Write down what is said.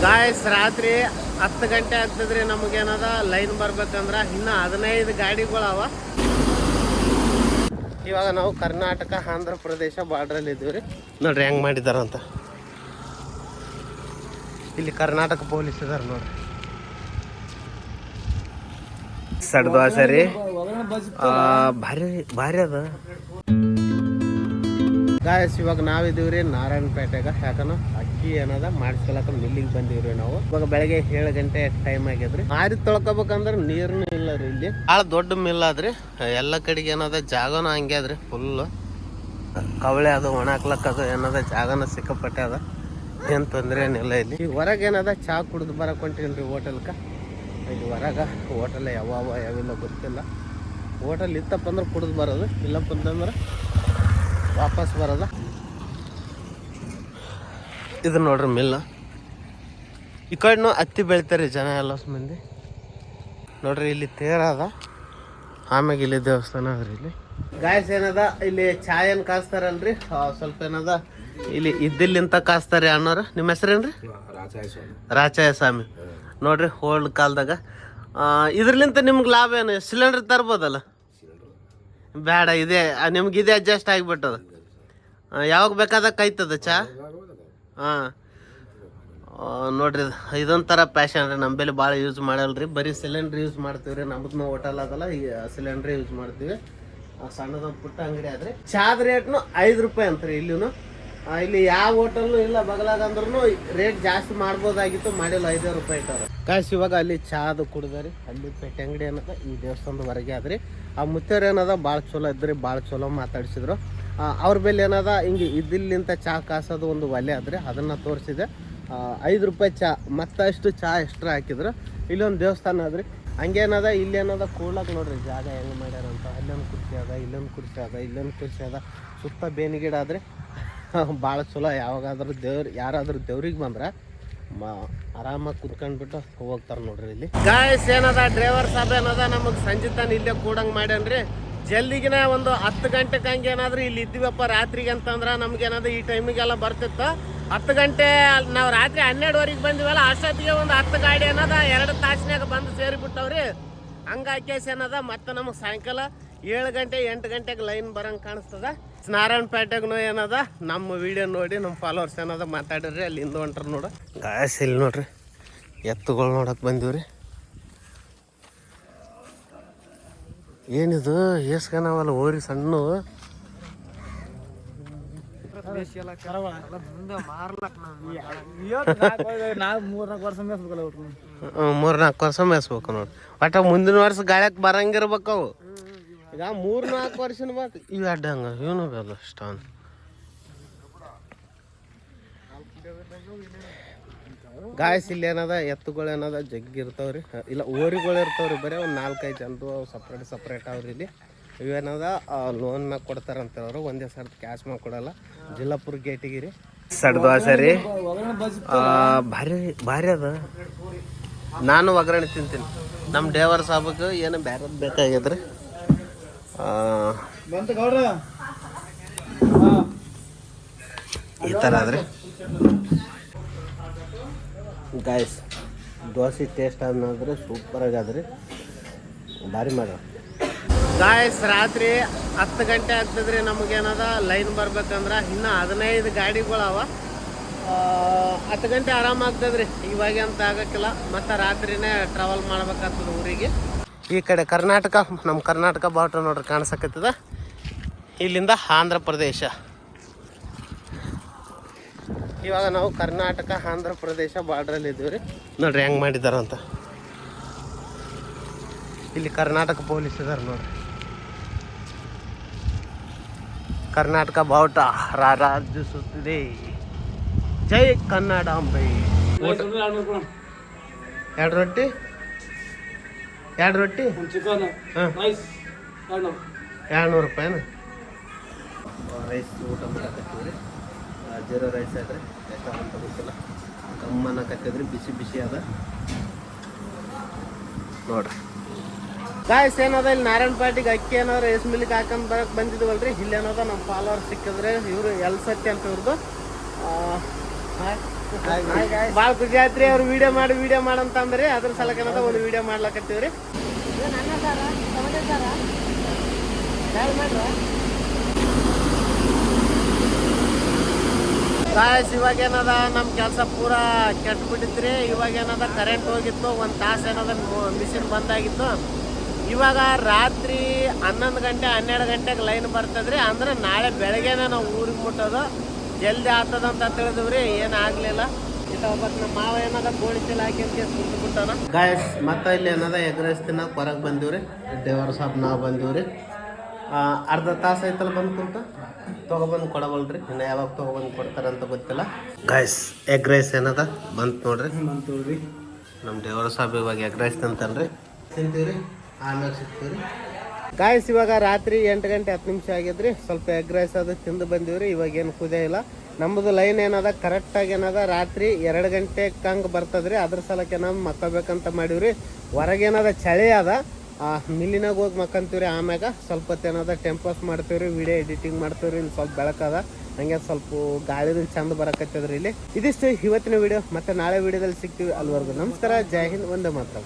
Guys ರಾತ್ರಿ 10 ಗಂಟೆ ಆಗ್ತದ್ರಿ. ನಮಗೇನದ ಲೈನ್ ಬರ್ಬೇಕಂದ್ರ ಇನ್ನು 15 ಗಾಡಿಗಳವ. ಇವಾಗ ನಾವು ಕರ್ನಾಟಕ ಆಂಧ್ರ ಪ್ರದೇಶ ಬಾರ್ಡ್ರಲ್ಲಿ ಇದ್ದೀವಿ ರೀ. ನೋಡ್ರಿ ಹೆಂಗ್ ಮಾಡಿದಾರಂತ. ಇಲ್ಲಿ ಕರ್ನಾಟಕ ಪೊಲೀಸ್ ಇದಾರೆ ನೋಡ್ರಿ. ಸಡ್ದೋಸೆ ರೀ, ಭಾರಿ ಭಾರಿ ಅದ ಗಾಯಸ್. ಇವಾಗ ನಾವಿದೀವ್ರಿ ನಾರಾಯಣಪೇಟೆಗ. ಯಾಕಂದ್ರೆ ಅಕ್ಕಿ ಏನದ ಮಾಡಿಸ್ಕೊಳಕ ಮಿಲ್ಲಿಗೆ ಬಂದಿವ್ರಿ ನಾವು. ಇವಾಗ ಬೆಳಗ್ಗೆ 7 ಗಂಟೆ ಟೈಮ್ ಆಗ್ಯದ್ರಿ. ಮಾರಿ ತೊಳ್ಕೊಬೇಕಂದ್ರೆ ನೀರ್ನು ಇಲ್ಲ ರೀ. ಇಲ್ಲಿ ಭಾಳ ದೊಡ್ಡ ಮಿಲ್ ಆದ್ರಿ. ಎಲ್ಲ ಕಡೆಗೆ ಏನದ ಜಾಗನ ಹಂಗೆ ಅದ್ರಿ. ಫುಲ್ ಕವಳೆ ಅದು ಒಣಾಕ್ಲಕ್ಕ ಅದು ಏನದ ಜಾಗನ ಸಿಕ್ಕಾಪಟ್ಟೆ ಅದ. ಏನ್ ತೊಂದ್ರೆ ಏನಿಲ್ಲ. ಇಲ್ಲಿ ಈಗ ಹೊರಗೆ ಏನದ ಚಾ ಕುಡ್ದು ಬರಕ್ ಹೊಂಟೀನ್ರಿ ಹೋಟೆಲ್ಕ. ಇಲ್ಲಿ ಹೊರಗ ಹೋಟೆಲ್ ಯಾವಿಲ್ಲ ಗೊತ್ತಿಲ್ಲ. ಹೋಟೆಲ್ ಇತ್ತಪ್ಪ ಅಂದ್ರೆ ಕುಡ್ದು ಬರೋದು, ಇಲ್ಲಪ್ಪ ಅಂತಂದ್ರೆ ವಾಪಸ್ ಬರೋದ. ಇದು ನೋಡ್ರಿ ಮಿಲ್. ಈ ಕಡೆನೂ ಹತ್ತಿ ಬೆಳಿತಾರೆ ಜನ ಎಲ್ಲ ಮಂದಿ. ನೋಡ್ರಿ ಇಲ್ಲಿ ತೇರ ಅದ, ಆಮ್ಯಾಗ ಇಲ್ಲಿ ದೇವಸ್ಥಾನ ಅದ್ರಿ. ಇಲ್ಲಿ ಗಾಯಸ್ ಏನದ, ಇಲ್ಲಿ ಚಾಯ್ ಏನ್ ಕಾಸ್ತಾರಲ್ರಿ, ಸ್ವಲ್ಪ ಏನದ ಇಲ್ಲಿ ಇದ್ದಿಲ್ಲಿಂತ ಕಾಸ್ತಾರೆ ಅಣ್ಣವ್ರ. ನಿಮ್ಮ ಹೆಸರೇನ್ರಿ? ರಾಚಾಯ ಸ್ವಾಮಿ. ನೋಡ್ರಿ ಓಲ್ಡ್ ಕಾಲದಾಗ ಇದ್ರಲಿಂತ ನಿಮ್ಗೆ ಲಾಭ ಏನು? ಸಿಲಿಂಡರ್ ತರ್ಬೋದಲ್ಲ? ಬೇಡ, ಇದೇ ನಿಮ್ಗೆ ಇದೇ ಅಡ್ಜಸ್ಟ್ ಆಗಿಬಿಟ್ಟದ. ಯಾವಾಗ ಬೇಕಾದಾಗ ಕೈತದ ಚಾ. ಹಾಂ ನೋಡ್ರಿ ಇದೊಂಥರ ಪ್ಯಾಷನ್ ರೀ. ನಂಬಲ್ಲಿ ಭಾಳ ಯೂಸ್ ಮಾಡಲ್ರಿ, ಬರೀ ಸಿಲಿಂಡ್ರ್ ಯೂಸ್ ಮಾಡ್ತೀವಿ ರೀ. ನಮ್ದು ಹೋಟೆಲ್ ಅದಲ್ಲ, ಈ ಸಿಲಿಂಡ್ರೇ ಯೂಸ್ ಮಾಡ್ತೀವಿ. ಸಣ್ಣದೊಂದು ಪುಟ್ಟ ಅಂಗಡಿ ಆದ್ರೆ ಚಾದ ರೇಟ್ನು 5 ರೂಪಾಯಿ ಅಂತ್ರಿ. ಇಲ್ಲಿನು ಇಲ್ಲಿ ಯಾವ ಹೋಟೆಲ್ನು ಇಲ್ಲ ಬಗಲಾಗ ಅಂದ್ರೂ ರೇಟ್ ಜಾಸ್ತಿ ಮಾಡ್ಬೋದಾಗಿತ್ತು, ಮಾಡಿಲ್ಲ 5 ರೂಪಾಯಿ ಇಟ್ಟಾರ. ಕಾಸು ಇವಾಗ ಅಲ್ಲಿ ಚಾದು ಕುಡ್ದಾರಿ. ಅಲ್ಲಿ ಪೇಟೆ ಅಂಗಡಿ ಏನದ ಈ ದೇವಸ್ಥಾನದ ಹೊರಗೆ ಆದ್ರಿ. ಆ ಮುತ್ತೇರು ಏನದ ಭಾಳ ಚಲೋ ಇದ್ರಿ, ಭಾಳ ಚಲೋ ಮಾತಾಡ್ಸಿದ್ರು. ಅವ್ರ ಬೆಲೆ ಏನದ ಹಿಂಗೆ ಇದ್ದಿಲ್ಲಿಂತ ಚಾ ಕಾಸೋದು ಒಂದು ಒಲೆ ಆದ್ರೆ ಅದನ್ನ ತೋರಿಸಿದೆ. 5 ರೂಪಾಯಿ ಚಾ ಮತ್ತಷ್ಟು ಚಾ ಎಕ್ಸ್ಟ್ರಾ ಹಾಕಿದ್ರು. ಇಲ್ಲೊಂದು ದೇವಸ್ಥಾನ ಆದ್ರಿ. ಹಂಗೇನದ ಇಲ್ಲೇನದ ಕೂಡ್ಲಕ್ ನೋಡ್ರಿ ಜಾಗ ಹೆಂಗೆ ಮಾಡ್ಯಾರಂತ. ಅಲ್ಲೊಂದು ಕುರ್ಚಿ ಅದ, ಇಲ್ಲೊಂದು ಕುರ್ಚಿ ಅದ, ಇಲ್ಲೊಂದು ಕುರ್ಚಿ ಅದ. ಸುತ್ತ ಬೇನಿಗಿಡ ಆದ್ರೆ ಭಾಳ ಚಲೋ. ಯಾವಾಗಾದ್ರೂ ಯಾರಾದ್ರೂ ದೇವ್ರಿಗೆ ಬಂದ್ರೆ ಆರಾಮಾಗಿ ಕುತ್ಕೊಂಡ್ಬಿಟ್ಟು ಹೋಗ್ತಾರ ನೋಡ್ರಿ. ಇಲ್ಲಿ ಗಾಯಸ್ ಏನದ, ಡ್ರೈವರ್ ಸಾಬ್ ಏನದ ನಮಗೆ ಸಂಜೆ ತಾನು ಇಲ್ಲೇ ಕೂಡಂಗೆ ಮಾಡ್ಯಾನ್ರಿ. ಜಲ್ದಿಗಿನ ಒಂದು 10 ಗಂಟೆಗೆ ಹಂಗೆ ಏನಾದ್ರು ಇಲ್ಲಿ ಇದ್ದೀವಪ್ಪ ರಾತ್ರಿಗೆ ಅಂತಂದ್ರೆ ನಮ್ಗೇನಾದ್ರು ಈ ಟೈಮಿಗೆಲ್ಲ ಬರ್ತಿತ್ತು. 10 ಗಂಟೆ ನಾವು ರಾತ್ರಿ 12ವರೆಗೆ ಬಂದಿವಲ್ಲ, ಅಷ್ಟೊತ್ತಿಗೆ ಒಂದು 10 ಗಾಡಿ ಏನದ 2 ತಾಸಿನಾಗ ಬಂದು ಸೇರಿಬಿಟ್ಟವ್ರಿ. ಹಂಗಾಗಿ ಏನದ ಮತ್ತೆ ನಮಗೆ ಸಾಯಂಕಾಲ 7 ಗಂಟೆ 8 ಗಂಟೆಗೆ ಲೈನ್ ಬರಂಗೆ ಕಾಣಿಸ್ತದ. ನಾರಾಯಣಪೇಟೆಗೂ ಏನದ ನಮ್ಮ ವಿಡಿಯೋ ನೋಡಿ ನಮ್ಮ ಫಾಲೋವರ್ಸ್ ಏನದ ಮಾತಾಡಿರಿ, ಅಲ್ಲಿ ಹಿಂದೆ ಹೊಂಟ್ರ ನೋಡು. ಗಾಯಸ್ ಇಲ್ಲಿ ನೋಡ್ರಿ ಎತ್ತುಗಳು ನೋಡಕ್ಕೆ ಬಂದೀವ್ರಿ. ಏನಿದು ಏಸ್ಕನಾವಲ್ಲ ಓರಿ ಸಣ್ಣ. 3-4 ವರ್ಷ ಮೇಯಿಸ್ಬೇಕು ನೋಡ್ರಿ. ಒಟ್ಟ ಮುಂದಿನ ವರ್ಷ ಗಾಳ್ಯಾಕ ಬರಂಗಿರ್ಬೇಕು ಅವು. ಈಗ 3-4 ವರ್ಷನ ಬೇಕು. ಇವು ಅಡ್ಡಂಗ ಇವನು ಬೇಡ ಸ್ಟಾನ್. ಗಾಯಸ್ ಇಲ್ಲಿ ಏನದ ಎತ್ತುಗಳು ಏನದ ಜಗ್ಗಿ ಇರ್ತಾವ್ರಿ. ಇಲ್ಲ ಓರಿಗಳು ಇರ್ತಾವ್ರಿ. ಬರೀ ಒಂದು 4-5 ಜನರು ಸಪ್ರೇಟ್ ಅವ್ರಿ. ಇಲ್ಲಿ ಇವೇನದ ಲೋನ್ ಮ್ಯಾಗ ಕೊಡ್ತಾರಂತ ಅವರು, ಒಂದೇ ಸರ್ತಿ ಕ್ಯಾಶ್ ಮ್ಯಾಗ ಕೊಡಲ್ಲ. ಜಿಲ್ಲಾಪುರ ಗೇಟಿಗೆ ರೀ. ಸಡ್ದೋಸೆ ರೀ, ಭಾರಿ ಭಾರಿ ಅದ. ನಾನು ಒಗ್ಗರಣೆ ತಿಂತೀನಿ. ನಮ್ಮ ಡ್ರೈವರ್ ಸಾಬಕ್ಕೆ ಏನು ಬೇರೆ ಬೇಕಾಗ್ಯದ್ರಿ. ಈ ಥರ ಆದ್ರೆ ಗಾಯಸ್ ದೋಸೆ ಟೇಸ್ಟ್ ಅನ್ನೋದ್ರೆ ಸೂಪರ್ ಆಗಾದ್ರಿ, ಭಾರಿ ಮಾಡ. ಗಾಯಸ್ ರಾತ್ರಿ 10 ಗಂಟೆ ಆಗ್ತದ್ರಿ. ನಮಗೇನದ ಲೈನ್ ಬರ್ಬೇಕಂದ್ರೆ ಇನ್ನು 15 ಗಾಡಿಗಳವ. 10 ಗಂಟೆ ಆರಾಮಾಗ್ತದ್ರಿ. ಇವಾಗ ಅಂತ ಆಗಕ್ಕಿಲ್ಲ, ಮತ್ತು ರಾತ್ರಿನೇ ಟ್ರಾವೆಲ್ ಮಾಡ್ಬೇಕಾಗ್ತದೆ ಊರಿಗೆ. ಈ ಕಡೆ ಕರ್ನಾಟಕ, ನಮ್ಮ ಕರ್ನಾಟಕ ಬಾರ್ಡ್ರ್ ನೋಡ್ರಿ ಕಾಣಿಸಕತ್ತದ. ಇಲ್ಲಿಂದ ಆಂಧ್ರ ಪ್ರದೇಶ. ಇವಾಗ ನಾವು ಕರ್ನಾಟಕ ಆಂಧ್ರ ಪ್ರದೇಶ ಬಾರ್ಡ್ರಲ್ಲಿ ಇದ್ದೀವಿ ರೀ. ನೋಡ್ರಿ ಹೆಂಗೆ ಮಾಡಿದಾರಂತ. ಇಲ್ಲಿ ಕರ್ನಾಟಕ ಪೊಲೀಸ್ ಇದಾರೆ ನೋಡ್ರಿ. ಕರ್ನಾಟಕ ಬಾವುಟ ರಾರಾಜಿಸುತ್ತಿದೆ. ಜೈ ಕನ್ನಡಾಂಬೆ. 2 ರೊಟ್ಟಿ 2 ರೊಟ್ಟಿ 200 ರೂಪಾಯಿನ ರೈಸ್ ಊಟ ಮಾಡಕತ್ತೀವಿ ರೀ. ಜೀರಾ ರೈಸ್ ಆದ್ರೆ ಎಷ್ಟಂತ ಗೊತ್ತಿಲ್ಲ, ಕಮ್ಮನಕತ್ತಿದ್ರಿ. ಬಿಸಿ ಅದ ನೋಡ್ರಿ. ಗಾಯಸ್ ಏನದ ಇಲ್ಲಿ ನಾರಾಯಣಪೇಟೆಗೆ ಅಕ್ಕಿ ಏನಾದ್ರು ರೈಸ್ ಮಿಲ್ಗೆ ಹಾಕೊಂಡ್ ಬರಕ್ಕೆ ಬಂದಿದ್ವಲ್ರಿ. ಇಲ್ಲೇನದ ನಮ್ಮ ಫಾಲೋವರ್ ಸಿಕ್ಕಿದ್ರೆ ಇವರು ಎಲ್ ಸತ್ತಿ ಅಂತ ಇವ್ರದ್ದು. ಭಾಳ ಖುಷಿ ಆಯ್ತ್ರಿ. ಅವ್ರು ವಿಡಿಯೋ ಮಾಡಂತಂದ್ರಿ, ಅದ್ರ ಸಲಕೇನದ ಒಂದು ವಿಡಿಯೋ ಮಾಡ್ಲಕತ್ತೀವ್ರಿ. ಗಾಯಸ್ ಇವಾಗ ಏನದ ನಮ್ಮ ಕೆಲಸ ಪೂರಾ ಕೆಟ್ಬಿಟ್ಟಿತ್ರಿ. ಇವಾಗ ಏನದ ಕರೆಂಟ್ ಹೋಗಿತ್ತು, ಒಂದು ತಾಸು ಏನದ ಮಿಷಿನ್ ಬಂದಾಗಿತ್ತು. ಇವಾಗ ರಾತ್ರಿ 11 ಗಂಟೆ 12 ಗಂಟೆಗೆ ಲೈನ್ ಬರ್ತದ್ರಿ. ಅಂದ್ರೆ ನಾಳೆ ಬೆಳಗ್ಗೆನೇ ನಾವು ಊರಿಗೆ ಮುಟ್ಟೋದು ಜಲ್ದಿ ಆಗ್ತದಂತ ತಿಳಿದ್ರಿ. ಏನಾಗಲಿಲ್ಲ. ಒಬ್ಬತ್ತು ನಮ್ಮ ಮಾವ ಏನದ ಗೋಣಿ ಚೀಲ ಹಾಕಿ ಕುಂತ್ಬಿಟ್ಟಾನ. ಗಾಯಸ್ ಮತ್ತೆ ಇಲ್ಲಿ ಏನದ ಎಗ್ ರೈಸ್ ತಿನ್ನಕ್ಕೆ ಹೊರಗೆ ಬಂದೀವ್ರಿ. ದೇವರ ಸಾಬ್ ನಾವು ಬಂದೀವ್ರಿ. ಅರ್ಧ ತಾಸು ಐತಲ್ಲ ಬಂದು ಕುಂತ ತೊಗೊಬಂದು ಕೊಡವಲ್ರಿ. ಇನ್ನು ಯಾವಾಗ ತೊಗೊಬಂದು ಕೊಡ್ತಾರಂತ ಗೊತ್ತಿಲ್ಲ. ಗಾಯಸ್ ಎಗ್ ರೈಸ್ ಏನದ ಬಂತು ನೋಡ್ರಿ. ನಮ್ಮ ದೇವರ ಸಾಬ್ ಇವಾಗ ಎಗ್ ರೈಸ್ ತಿಂತಾನ್ರಿ. ತಿಂತೀವ್ರಿ, ಆಮೇಲೆ ಸಿಗ್ತೀವ್ರಿ. ಗಾಯಸ್ ಇವಾಗ ರಾತ್ರಿ 8 ಗಂಟೆ 10 ನಿಮಿಷ ಆಗಿದ್ರಿ. ಸ್ವಲ್ಪ ಎಗ್ ರೈಸ್ ಅದು ತಿಂದು ಬಂದೀವ್ರಿ. ಇವಾಗ ಏನು ಕುದೇ ಇಲ್ಲ. ನಮ್ಮದು ಲೈನ್ ಏನದ ಕರೆಕ್ಟಾಗಿ ಏನದ ರಾತ್ರಿ 2 ಗಂಟೆಗೆ ಹಂಗೆ ಬರ್ತದ್ರಿ. ಅದ್ರ ಸಲಕ್ಕೆ ನಾವು ಮಕ್ಕಬೇಕಂತ ಮಾಡೀವ್ರಿ. ಹೊರಗೇನದ ಚಳಿ ಅದ, ಮಿಲ್ಲಿನಾಗ ಹೋಗಿ ಮಕ್ಕಂತೀವ್ರಿ. ಆಮ್ಯಾಗ ಸ್ವಲ್ಪ ಹೊತ್ತು ಏನದ ಟೆಂಪೋಸ್ ಮಾಡ್ತೀವ್ರಿ, ವಿಡಿಯೋ ಎಡಿಟಿಂಗ್ ಮಾಡ್ತೀವ್ರಿ. ಇಲ್ಲಿ ಸ್ವಲ್ಪ ಬೆಳಕದ, ಹಂಗೆ ಸ್ವಲ್ಪ ಗಾಳಿದು ಚಂದ ಬರಕತ್ತದ್ರಿ ಇಲ್ಲಿ. ಇದಿಷ್ಟು ಇವತ್ತಿನ ವಿಡಿಯೋ. ಮತ್ತೆ ನಾಳೆ ವಿಡಿಯೋದಲ್ಲಿ ಸಿಗ್ತೀವಿ. ಅಲ್ಲಿವರೆಗೂ ನಮಸ್ಕಾರ, ಜೈ ಹಿಂದ್, ಒಂದೇ ಮಾತ್ರ.